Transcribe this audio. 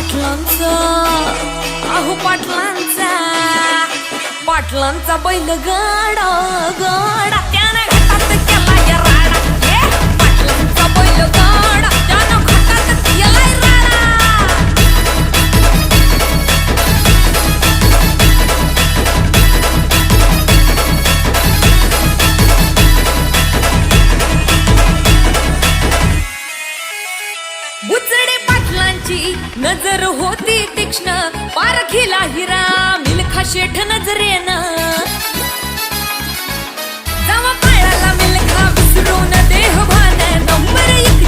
पाटलांचा अहो पाटलांचा बैल गाडा गाडा त्यानं घाटात केला या राडा पाटलांचा बैल गाडा त्यानं घाटात केला राडा बुचडे पाटलांची नजर होती तीक्ष्ण पारखीला हिरा मिल्खा शेठ नजरेनं जावा पाळाला मिल्खा विसरून देहभान नंबर 1